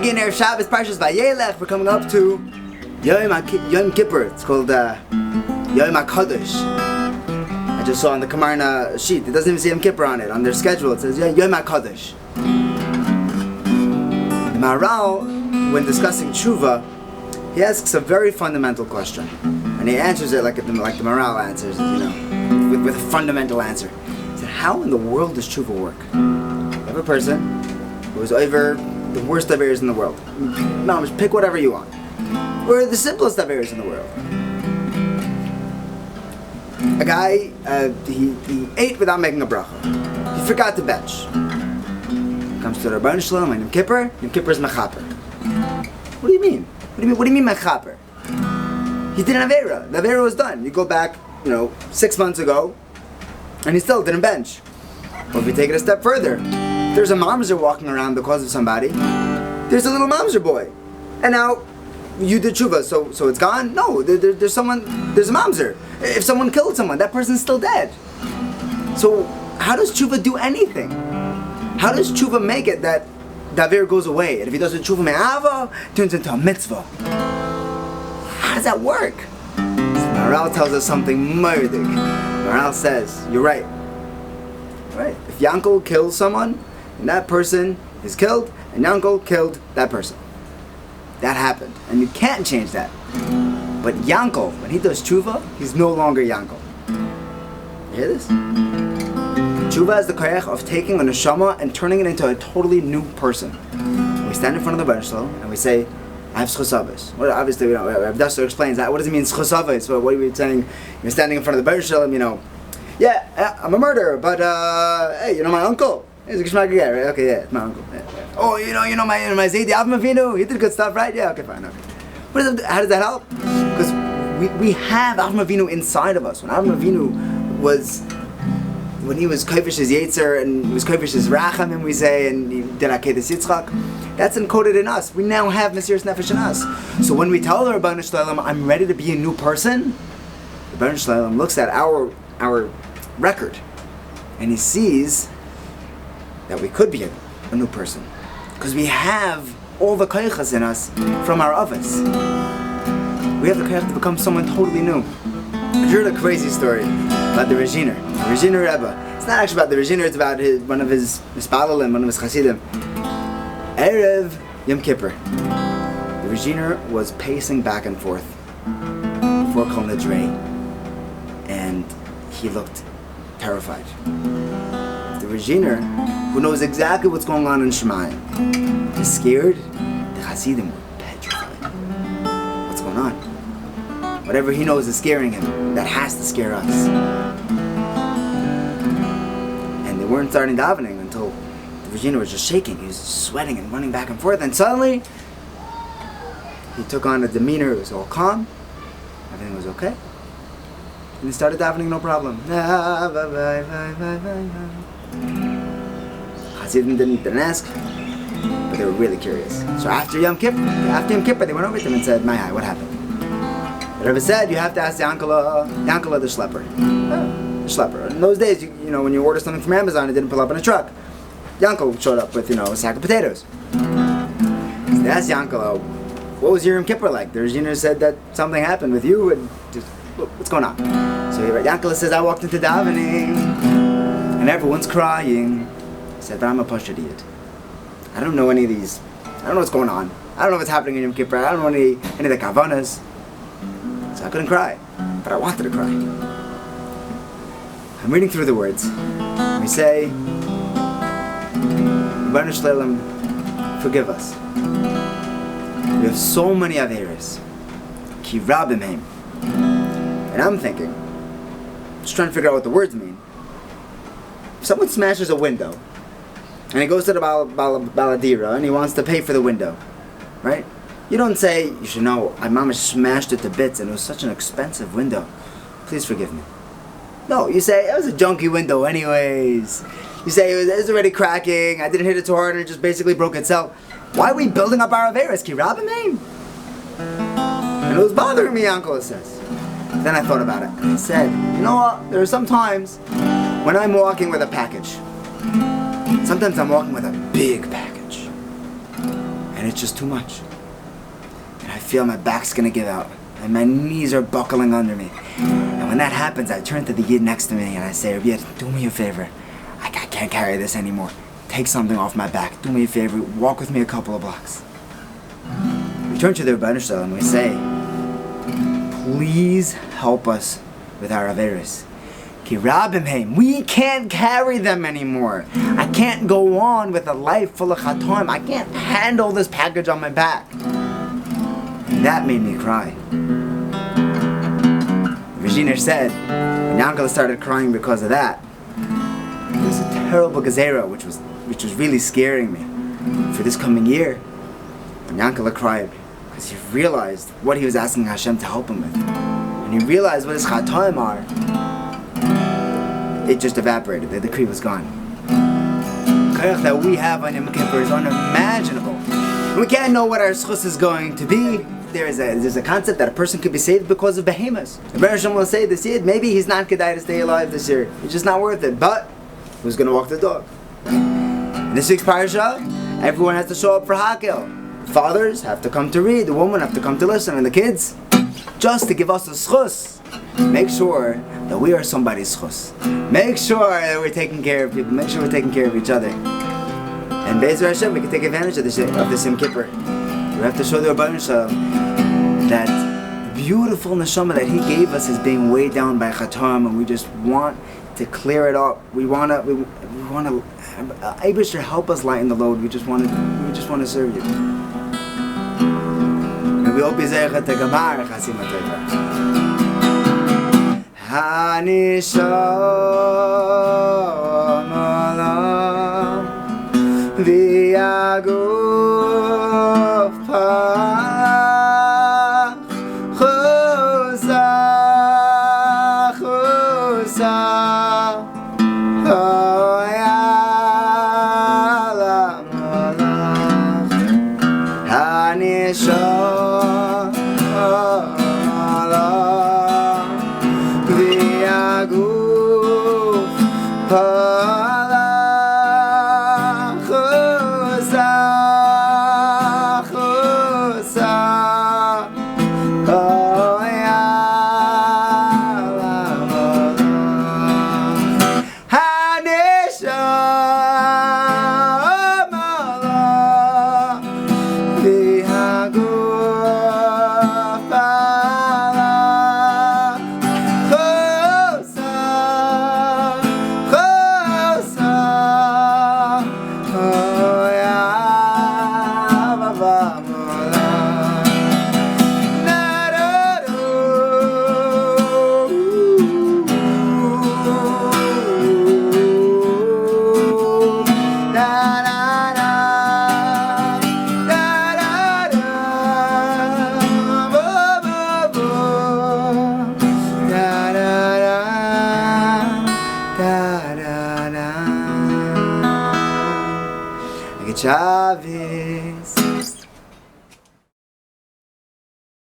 Again, Erev Shabbos, Parshas Veyelech. We're coming up to Yom Kippur. It's called Yom HaKadosh. I just saw on the Kamarna sheet. It doesn't even say Yom Kippur on it. On their schedule, it says Yom HaKadosh. The Maharal, when discussing Teshuva, he asks a very fundamental question, and he answers it like the Maharal answers, with a fundamental answer. He said, "How in the world does Teshuva work? You have a person who is over the worst averos in the world. No, just pick whatever you want, or the simplest averos in the world. A guy, he ate without making a bracha. He forgot to bench. Comes to the Rebbeinu Shalom on Yom Kippur. Yom Kippur is mechaper. What do you mean? What do you mean mechaper? He did an avera. The avera was done. You go back, 6 months ago, and he still didn't bench. Well, if we take it a step further, there's a mamzer walking around because of somebody. There's a little mamzer boy, and now you did tshuva, so it's gone. No, there's someone. There's a mamzer. If someone killed someone, that person's still dead. So how does tshuva do anything? How does tshuva make it that the aver goes away, and if he does a tshuva me'ava, it turns into a mitzvah? How does that work? Maharal tells us something murdig. Maharal says, you're right. Right? If Yankele kills someone, and that person is killed, and Yankele killed that person. That happened, and you can't change that. But Yankele, when he does tshuva, he's no longer Yankele. You hear this? Tshuva is the koyach of taking a Haneshomo and turning it into a totally new person. We stand in front of the Rebbeinu Shalom and we say, I have schosavos. Well, obviously, Rav Dasher explains that. What does it mean, schosavos? Well, what are we saying? You're standing in front of the Rebbeinu Shalom, yeah, I'm a murderer, but hey, my uncle. He's a Geshmak guy, right? Okay, yeah, it's my uncle. Yeah. Oh, my Zaidi Avram Avinu, he did good stuff, right? Yeah, okay, fine, okay. How does that help? Because we have Avram Avinu inside of us. When Avram Avinu when he was Kovish his Yetzer, and he was Kovish his Rachamim, we say, and he did Akedas Yitzchak, that's encoded in us. We now have Mesiras Nefesh in us. So when we tell the Rebbeinu Shalom, I'm ready to be a new person, the Rebbeinu Shalom looks at our record, and he sees that we could be a new person, because we have all the koyachas in us from our avos. We have the koyach to become someone totally new. I've heard a crazy story about the Reginer Rebbe. It's not actually about the Reginer, it's about one of his mispalalim, one of his chasidim. Erev Yom Kippur, the Reginer was pacing back and forth before Kol Nidrei, and he looked terrified. The Reginer, who knows exactly what's going on in Shemayim, is scared. The Hasidim were petrified. What's going on? Whatever he knows is scaring him. That has to scare us. And they weren't starting davening until the Reginer was just shaking. He was sweating and running back and forth. And suddenly, he took on a demeanor. It was all calm. Everything was okay. And he started davening, no problem. Hasidim didn't ask, but they were really curious. So after Yom Kippur, they went over to him and said, "My, what happened?" The Rebbe said, "You have to ask Yankele the Shlepper." The Shlepper. In those days, when you order something from Amazon, it didn't pull up in a truck. Yankele showed up with, a sack of potatoes. So they asked Yankele, "What was your Yom Kippur like?" The Reginer said that something happened with you, and just, what's going on? So Yankele says, "I walked into davening, and everyone's crying." He said, "But I'm a Pashut Yid. I don't know any of these. I don't know what's going on. I don't know what's happening in Yom Kippur. I don't know any of the kavanas. So I couldn't cry, but I wanted to cry." I'm reading through the words. We say, Rebbeinu Shalom, forgive us. We have so many averos. Ki rabim heim. And I'm thinking, just trying to figure out what the words mean. If someone smashes a window, and he goes to the baladira, and he wants to pay for the window, right? You don't say, "You should know, my mama smashed it to bits and it was such an expensive window. Please forgive me." No, you say, "It was a junky window anyways." You say, it was already cracking, I didn't hit it too hard and it just basically broke itself. Why are we building up our averos? Ki rabim heim. And it was bothering me, Yankele says. Then I thought about it and I said, you know what? There are some times when I'm walking with a package. Sometimes I'm walking with a big package. And and it's just too much. And I feel my back's gonna give out, and my knees are buckling under me. And when that happens, I turn to the Yid next to me and I say, Yid, do me a favor. I can't carry this anymore. Take something off my back. Do me a favor. Walk with me a couple of blocks. We turn to the Rebbeinu Shalom and we say, please help us with our averos. Ki rabim heim. We can't carry them anymore. I can't go on with a life full of chatoim. I can't handle this package on my back. And that made me cry. Regina said, when Yankele started crying because of that, it was a terrible gezerah, which was really scaring me for this coming year. And Yankele cried because he realized what he was asking Hashem to help him with. When he realized what his chatoim are, it just evaporated. The decree was gone. The koach that we have on Yom Kippur is unimaginable. We can't know what our schus is going to be. There's a concept that a person could be saved because of behemoths. The Haneshomo will say this year, maybe he's not kedai to stay alive this year. It's just not worth it. But who's going to walk the dog? In this week's Parsha, everyone has to show up for Hakel. The fathers have to come to read, the women have to come to listen, and the kids, just to give us a schus. Make sure that we are somebody's schus. Make sure that we're taking care of people. Make sure we're taking care of each other. And Be'ezer Hashem, we can take advantage of this Yom Kippur. We have to show the Rebbeinu Shalom that the beautiful neshama that He gave us is being weighed down by chatoim, and we just want to clear it up. We want to. Eibusher, help us lighten the load. We just want to serve You. And we hope you say to Gamar Chasim Atayva. Haneshomo v'yaguf chusa Chavi.